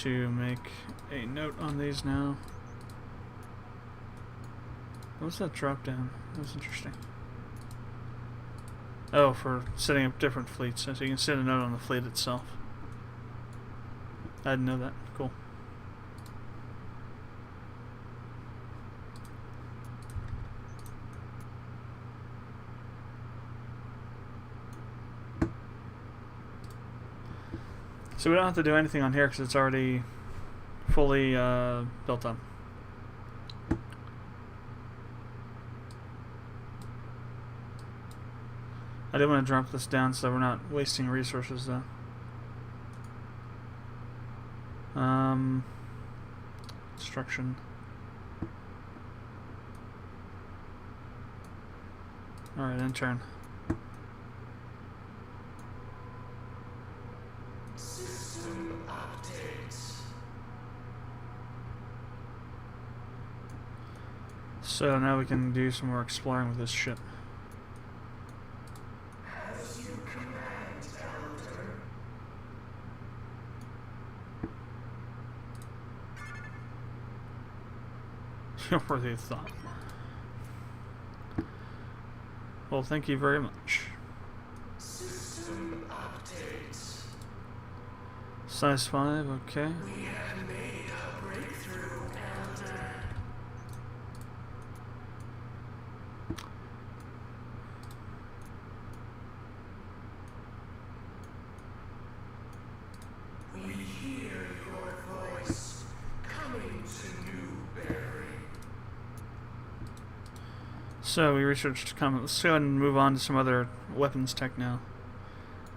to make a note on these now. What's that drop down? That was interesting. Oh, for setting up different fleets. So you can set a note on the fleet itself. I didn't know that. Cool. So we don't have to do anything on here because it's already fully built up. I did want to drop this down so we're not wasting resources though. Construction. Alright, intern. System updates. So now we can do some more exploring with this ship. As you command, Elder. You're worthy of thought. Well, thank you very much. System updates. Size 5, okay. We have made a breakthrough, Elder. We hear your voice coming to Newberry. So we researched comment. Let's go ahead and move on to some other weapons tech now.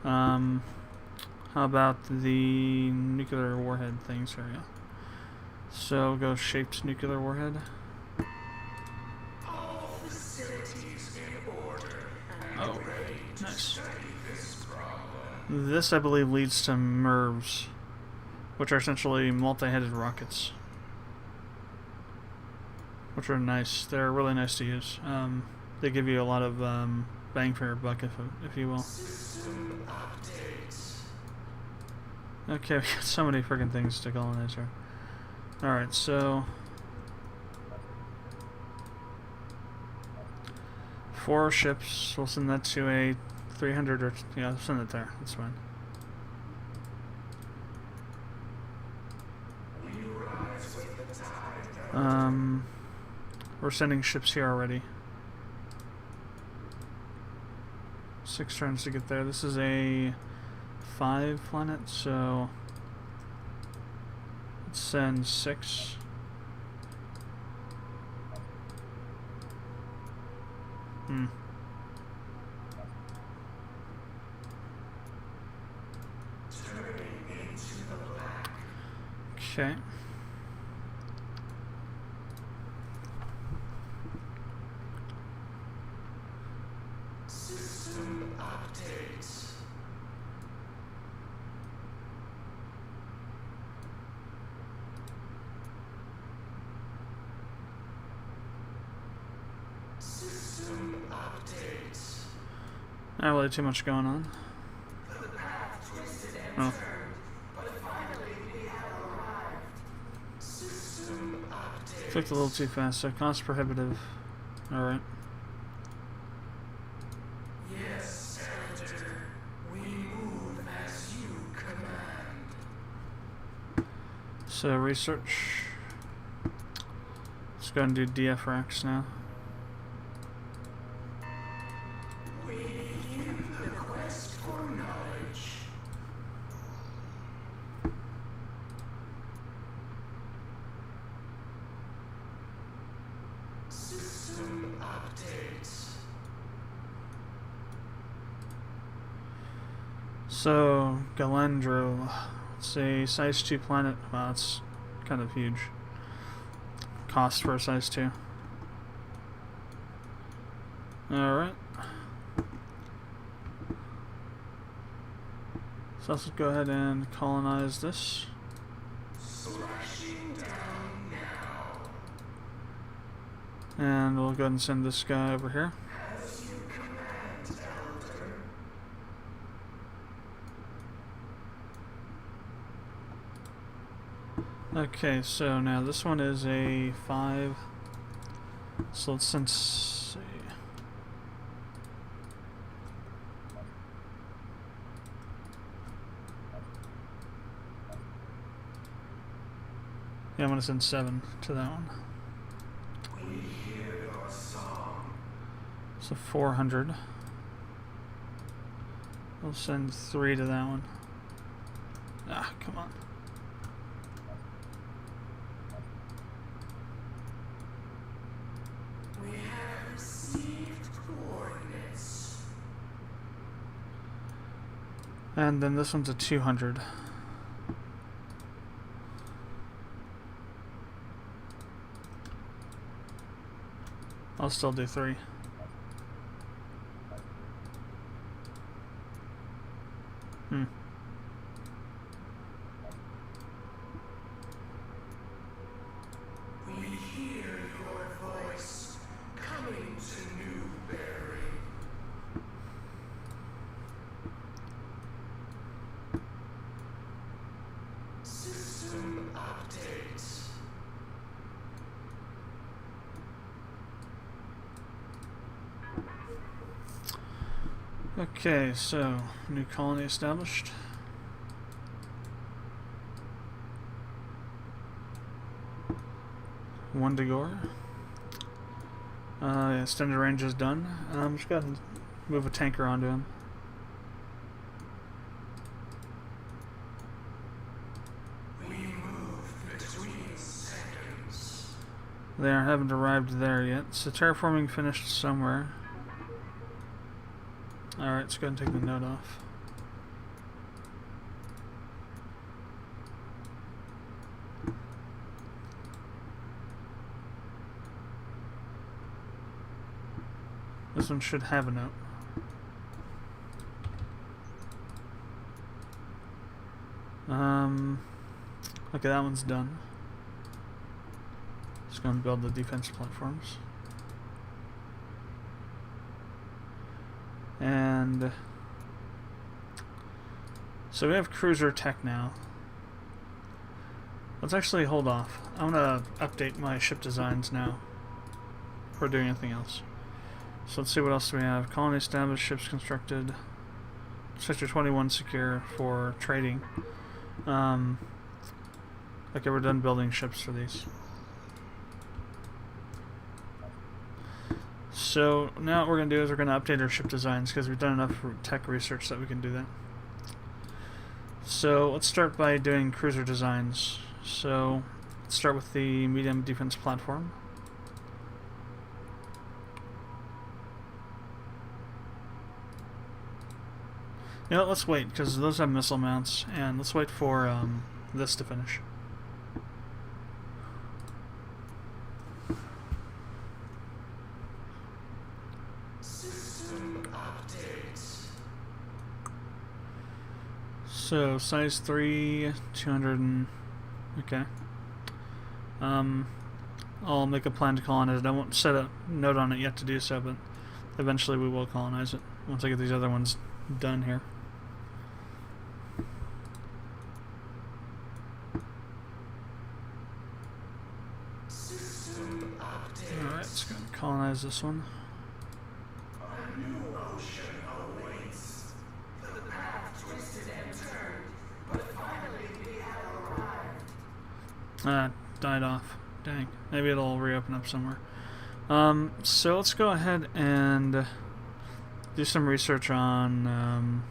How about the nuclear warhead things here? Yeah. So we'll go shaped nuclear warhead. All facilities in order and Oh, ready to nice. study this problem. This, I believe, leads to MIRVs, which are essentially multi-headed rockets, which are nice. They're really nice to use. They give you a lot of bang for your buck, if you will. System updates. Okay, we got so many freaking things to colonize here. Alright, so 4 ships. We'll send that to a 300 or yeah, I'll send it there. That's fine. We rise with the tide. We're sending ships here already. 6 turns to get there. This is a 5 planet, so let's send 6. Turning into the black. Okay. System updates. System updates. Not really too much going on. The path twisted and Oh. turned, but finally we have arrived. System updates. Clicked a little too fast, so cost prohibitive. Alright. Yes, Elder. We move as you command. So research. Let's go ahead and do DF racks now. We begin the quest for knowledge. System updates. So, Galandro. It's a size 2 planet. Wow, that's kind of huge. Cost for a size 2. Alright. So let's go ahead and colonize this. Slashing down now. And we'll go ahead and send this guy over here. As you command, Elder. Okay, so now this one is a 5. So let's see. Yeah, I'm gonna send 7 to that one. We hear your song. So 400. We'll send 3 to that one. Ah, come on. We have received coordinates. And then this one's a 200. I'll still do 3. We hear your voice coming to Newberry. System update. Okay, so new colony established. One to gore. Extended range is done. I'm just gonna move a tanker onto him. We move between seconds. They haven't arrived there yet. So terraforming finished somewhere. Alright, let's go ahead and take the node off. This one should have a note. Okay, that one's done. Just going to build the defense platforms. And so we have cruiser tech now. Let's actually hold off. I'm gonna update my ship designs now before doing anything else. So let's see what else we have. Colony established, ships constructed. Sector 21 secure for trading. Okay, we're done building ships for these. So now what we're going to do is we're going to update our ship designs because we've done enough tech research that we can do that. So let's start by doing cruiser designs. So let's start with the medium defense platform. You know, let's wait because those have missile mounts, and let's wait for this to finish. System update. So size 3, 200, and okay. I'll make a plan to colonize it. I won't set a note on it yet to do so, but eventually we will colonize it once I get these other ones done here. System update. Alright, let's go and colonize this one. A new ocean awaits. The path twisted and turned, but finally we have arrived. Died off. Dang. Maybe it'll reopen up somewhere. So let's go ahead and do some research on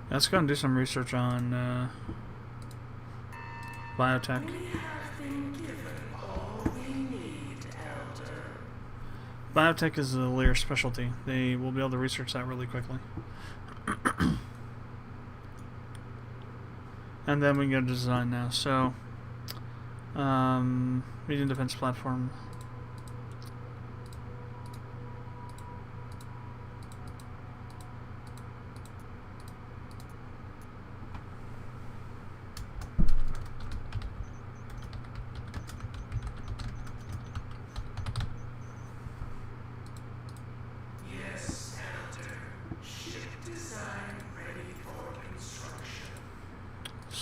let's go and do some research on biotech. We have been given all we need, Elder. Biotech is a Liir specialty. They will be able to research that really quickly. And then we can go to design now. So, medium defense platform. Yes, Elder.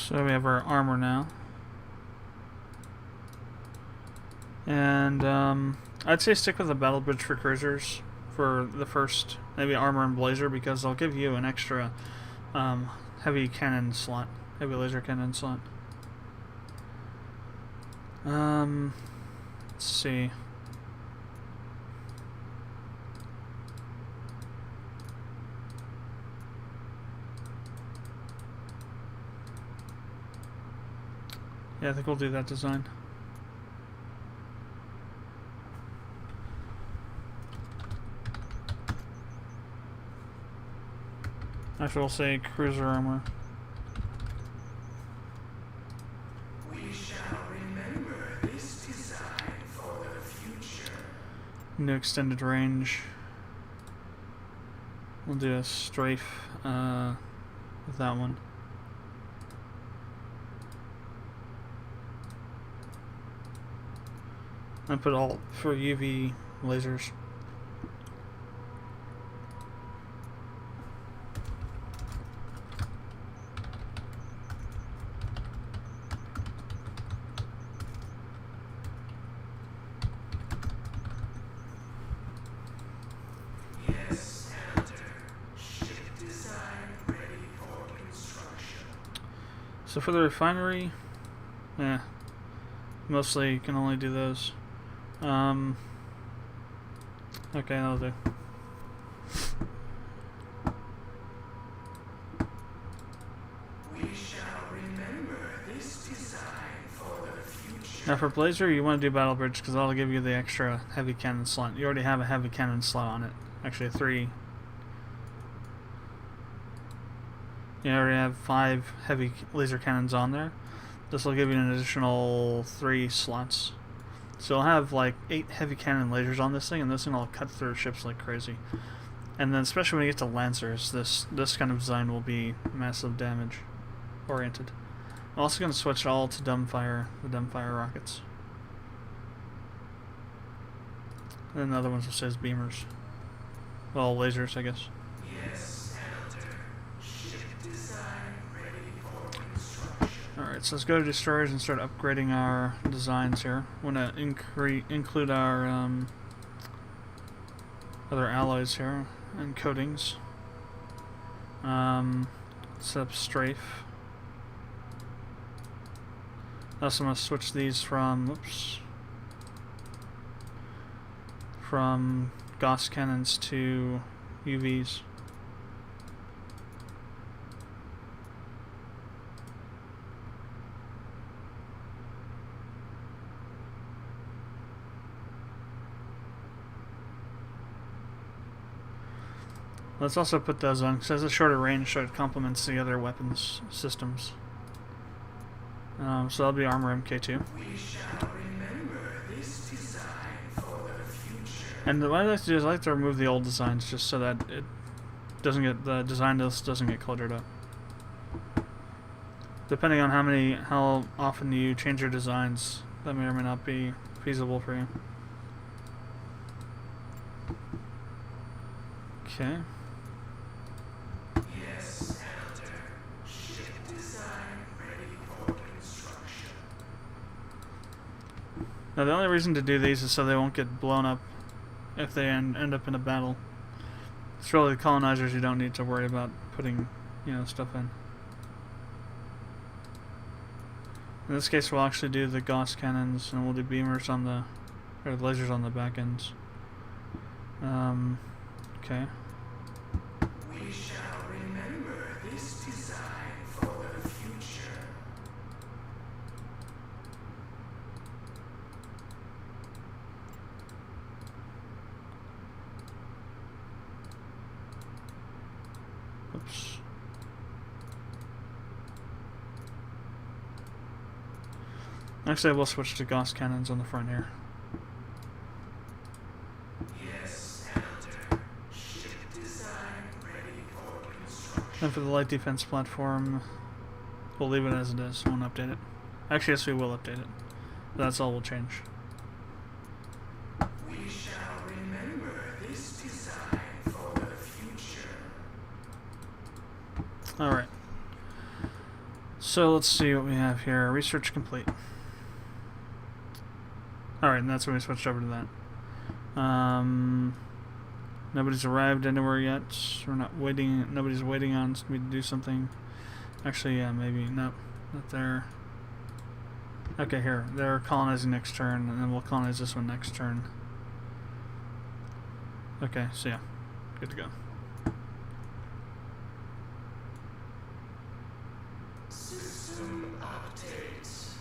So we have our armor now. And I'd say stick with the battle bridge for cruisers for the first, maybe armor and blazer, because they'll give you an extra heavy cannon slot, heavy laser cannon slot. Let's see. Yeah, I think we'll do that design. Actually, we'll say cruiser armor. We shall remember this design for the future. New extended range. We'll do a strafe with that one. I put all for UV lasers. Yes, Elder. Ship design ready for construction. So for the refinery, yeah, mostly you can only do those. Okay, that'll do. We shall remember this design for the future. Now for Blazer, you want to do Battle Bridge because that'll give you the extra heavy cannon slot. You already have a heavy cannon slot on it. Actually, 3. You already have 5 heavy laser cannons on there. This will give you an additional 3 slots. So you'll have like 8 heavy cannon lasers on this thing, and this thing will cut through ships like crazy. And then especially when you get to Lancers, this kind of design will be massive damage oriented. I'm also going to switch all to dumbfire, the dumbfire rockets. And then the other ones will say as beamers. Well, lasers, I guess. Yes, Elder. Ship design ready for construction. Alright, so let's go to destroyers and start upgrading our designs here. We want to include our other alloys here and coatings. Set up strafe. Also, I'm going to switch these from Gauss cannons to UVs. Let's also put those on, because it has a shorter range, so it complements the other weapons systems. So that'll be armor MK2. We shall remember this design for the future. And what I like to do is I like to remove the old designs just so that it doesn't get, the design list doesn't get cluttered up. Depending on how often you change your designs, that may or may not be feasible for you. Okay. Yes, Elder. Ship design ready for construction. Now the only reason to do these is so they won't get blown up if they end up in a battle. It's really the colonizers you don't need to worry about putting, stuff in. In this case, we'll actually do the Gauss cannons, and we'll do beamers on the, or the lasers on the back ends. Okay. We shall remember this design for the future. Oops. Actually, we'll switch to Gauss cannons on the front here. Yes, Elder. Ship design ready for construction. And for the light defense platform, we'll leave it as it is. Won't update it. Actually, yes, we will update it. That's all we'll change. We shall remember this design for the future. Alright. So let's see what we have here. Research complete. Alright, and that's when we switched over to that. Nobody's arrived anywhere yet. We're not waiting. Nobody's waiting on me to do something. Actually, yeah, maybe. Nope, not there. Okay, here. They're colonizing next turn, and then we'll colonize this one next turn. Okay, so yeah. Good to go. System updates.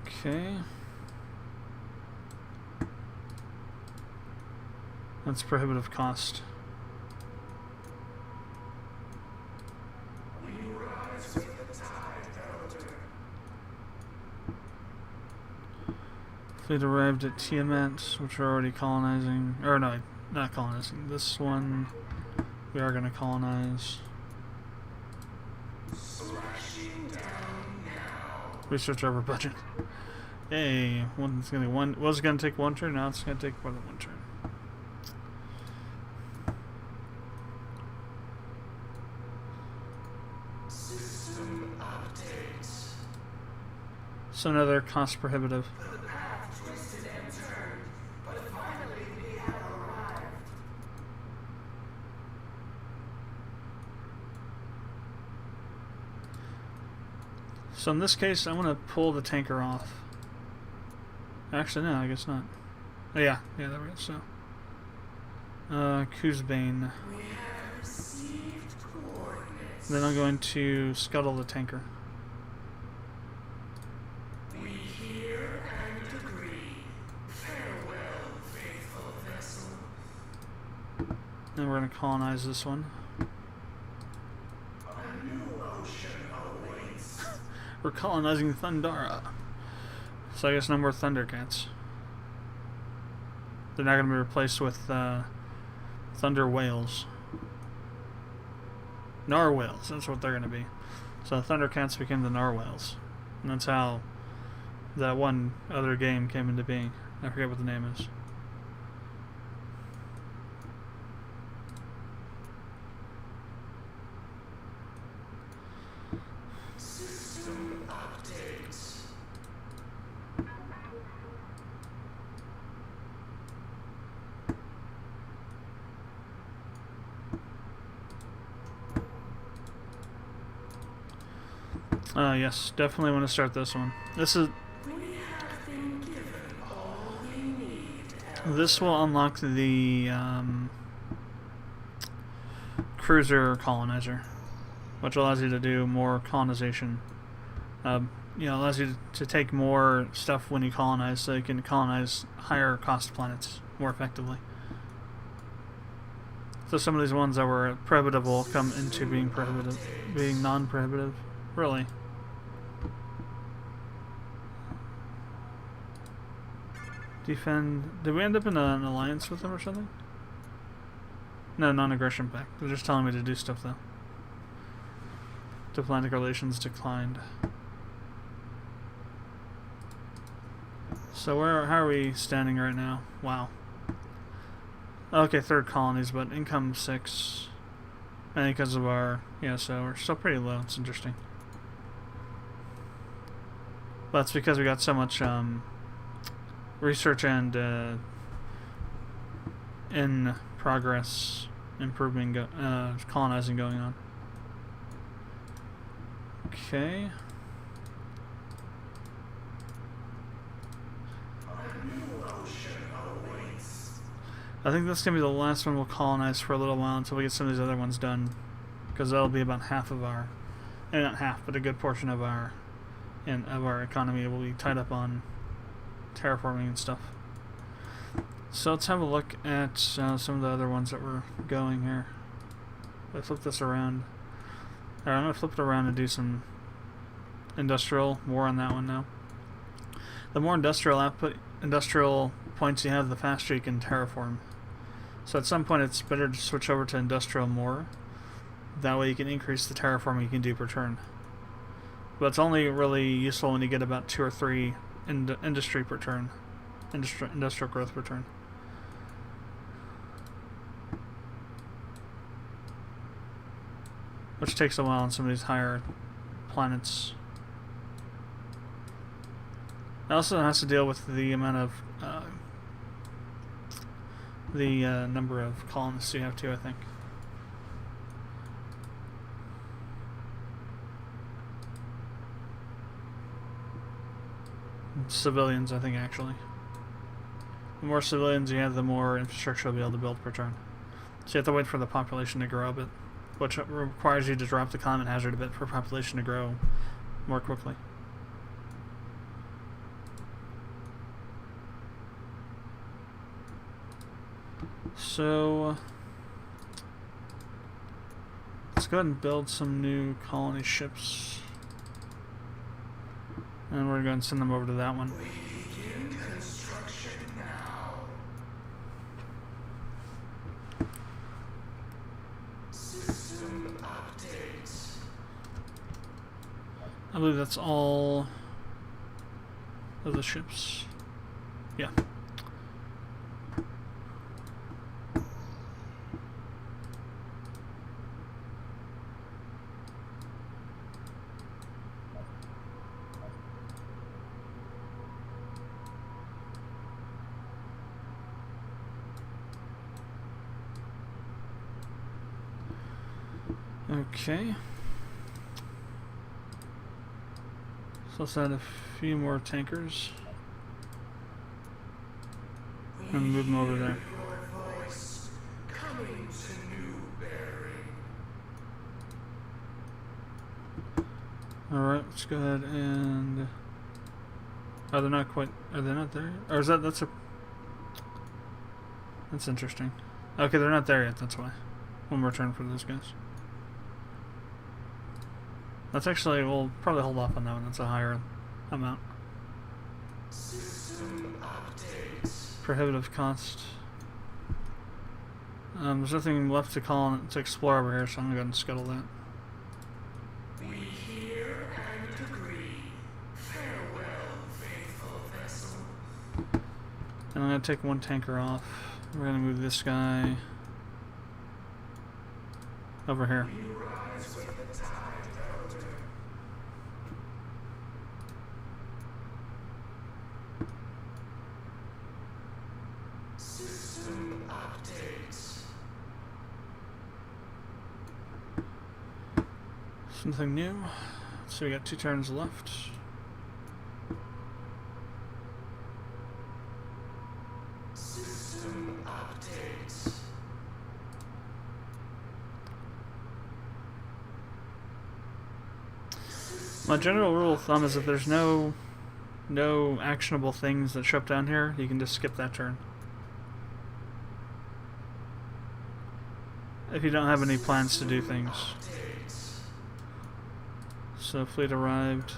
Okay. That's prohibitive cost. We rise with the tide, Elder. Fleet arrived at Tiamat, which we're already colonizing. Or no, not colonizing. This one we are going to colonize. Slashing down now. Research over budget. Yay! One's gonna was gonna take one turn. Now it's gonna take more than one turn. System updates. So another cost prohibitive. The path twisted and turned, but finally we have arrived. So in this case, I'm gonna pull the tanker off. Actually, no, I guess not. Oh, yeah, there we go. So, Kuzbane. We have received coordinates. Then I'm going to scuttle the tanker. We hear and agree. Farewell, faithful vessel. Then we're gonna colonize this one. A new ocean awaits. We're colonizing Thundara. So I guess no more Thundercats. They're not going to be replaced with Thunder Whales. Narwhales, that's what they're going to be. So the Thundercats became the Narwhales. And that's how that one other game came into being. I forget what the name is. System updates. Yes, definitely want to start this one. This is We have been given all we need. this will unlock the cruiser colonizer, which allows you to do more colonization. Allows you to take more stuff when you colonize, so you can colonize higher cost planets more effectively. So some of these ones that were prohibitive will come into being prohibitive, being non-prohibitive. Really. Defend. Did we end up in an alliance with them or something? No, non-aggression pact. They're just telling me to do stuff though. Diplomatic relations declined. So how are we standing right now? Wow. Okay, third colonies, but income 6. And because of our so we're still pretty low. It's interesting. But that's because we got so much research and in progress improvement colonizing going on. Okay. A new ocean awaits. I think that's gonna be the last one we'll colonize for a little while until we get some of these other ones done, because that'll be about half of our, not half, but a good portion of our economy will be tied up on terraforming and stuff. So let's have a look at some of the other ones that were going here. Let's flip this around. Alright, I'm gonna flip it around and do some industrial, more on that one now. The more industrial points you have, the faster you can terraform. So at some point it's better to switch over to industrial more. That way you can increase the terraforming you can do per turn. But it's only really useful when you get about 2 or 3 industry per turn. Industrial growth per turn. which takes a while on some of these higher planets. It also has to deal with the amount of number of colonists you have too, I think. Civilians, I think, actually. The more civilians you have, the more infrastructure you'll be able to build per turn. So you have to wait for the population to grow a bit, which requires you to drop the climate hazard a bit for population to grow more quickly. So let's go ahead and build some new colony ships. And we're going to send them over to that one. We begin construction now. System updates. I believe that's all of the ships. Yeah. Okay. So let's add a few more tankers and move them over there. Your voice coming to Newberry. Alright, let's go ahead and... Oh, they're not quite... Are they not there? Or is that... That's a... That's interesting. Okay, they're not there yet, that's why. One more turn for those guys. That's actually... We'll probably hold off on that one. That's a higher amount. System updates. Prohibitive cost. There's nothing left to call to explore over here, so I'm gonna go ahead and scuttle that. We hear and agree. Farewell, faithful vessel. And I'm gonna take one tanker off. We're gonna move this guy over here. We rise with the tide, elder. System updates. Something new. So we got 2 turns left. System updates. My general rule of thumb is if there's no actionable things that show up down here, you can just skip that turn. If you don't have any plans to do things. Updates. So fleet arrived.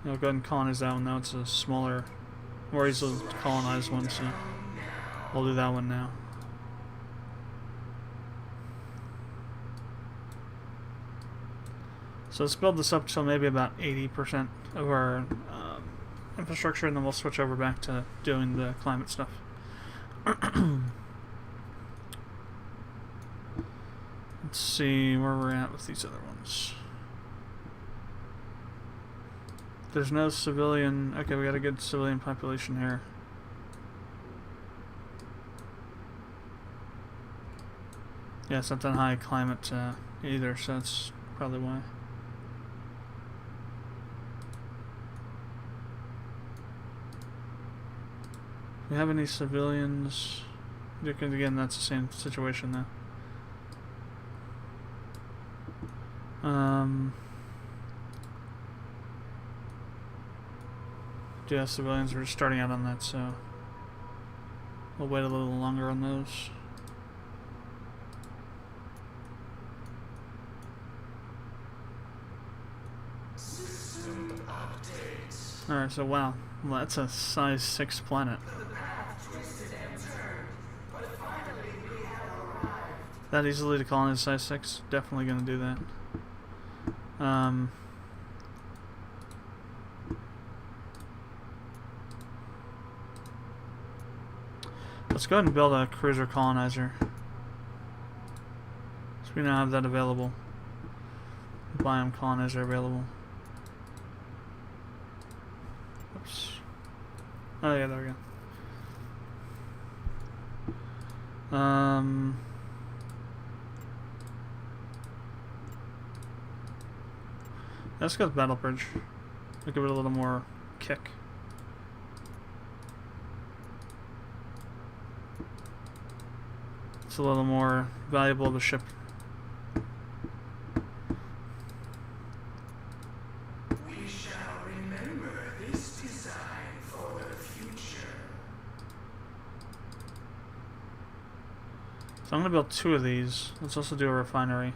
I'll go ahead and colonize that one. Now it's a smaller, more easily colonized one, so we'll do that one now. So let's build this up till maybe about 80% of our infrastructure, and then we'll switch over back to doing the climate stuff. Let's see where we're at with these other ones. There's no civilian... Okay, we got a good civilian population here. Yeah, it's not that high climate either, so that's probably why. Do we have any civilians? Because again, that's the same situation though. Do have civilians? We're just starting out on that, so we'll wait a little longer on those. System updates. Alright, so wow. Well, that's a size 6 planet. The path twisted and turned, but finally we have arrived. That easily to colonize size 6? Definitely gonna do that. Let's go ahead and build a cruiser colonizer. So we now have that available. Biome colonizer available. Oops. Oh yeah, there we go. Let's go with Battle Bridge. We'll give it a little more kick. It's a little more valuable of a ship. We shall remember this design for the future. So I'm gonna build 2 of these. Let's also do a refinery.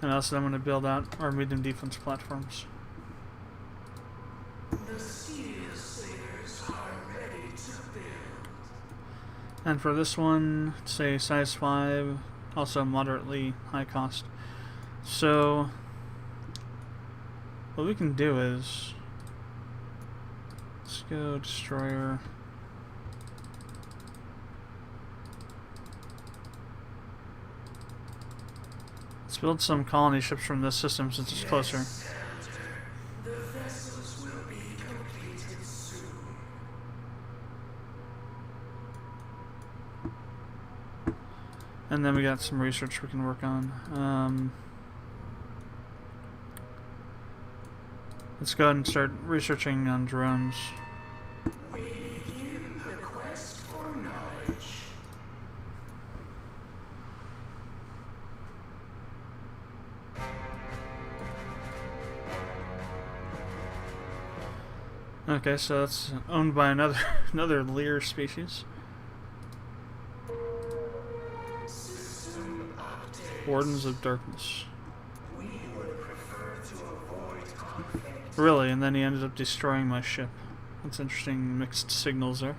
And also I'm gonna build out our medium defense platforms. The steel slayers are ready to build. And for this one, say size 5, also moderately high cost. So what we can do is let's go destroyer. Let's build some colony ships from this system since it's closer. Yes, Elder. The vessels will be completed soon. And then we got some research we can work on. Let's go ahead and start researching on drones. We begin the quest for knowledge. Okay, so it's owned by another Liir species. System update. Wardens of Darkness. We would prefer to avoid conflict. Really, and then he ended up destroying my ship. That's interesting mixed signals there.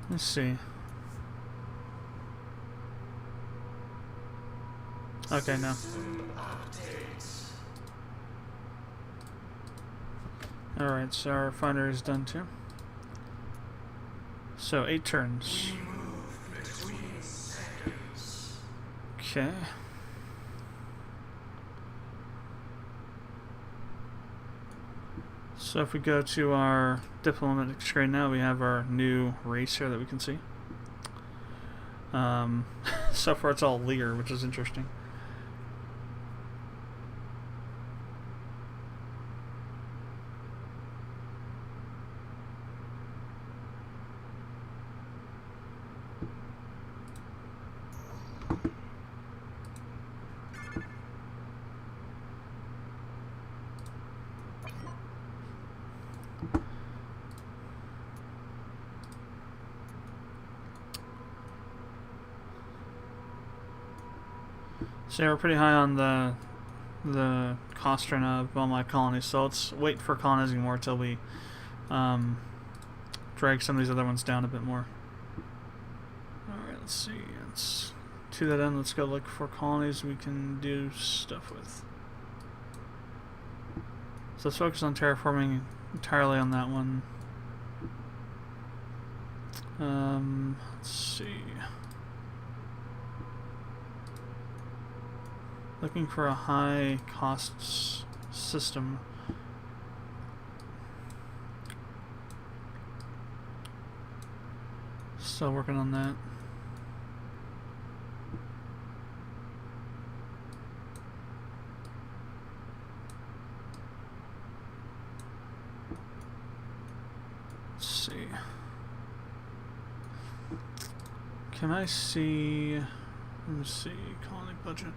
Let's see. Okay, no. System updates. Alright, so our refinery is done too. So 8 turns. We move between seconds. Okay. So if we go to our diplomatic screen now, we have our new race here that we can see. So far it's all Liir, which is interesting. So we're pretty high on the cost right now of all my colonies, so let's wait for colonizing more till we drag some of these other ones down a bit more. Alright, let's see. To that end, let's go look for colonies we can do stuff with. So let's focus on terraforming entirely on that one. Let's see. Looking for a high cost system. Still working on that. Let's see. Can I see? Let me see. Colony budget.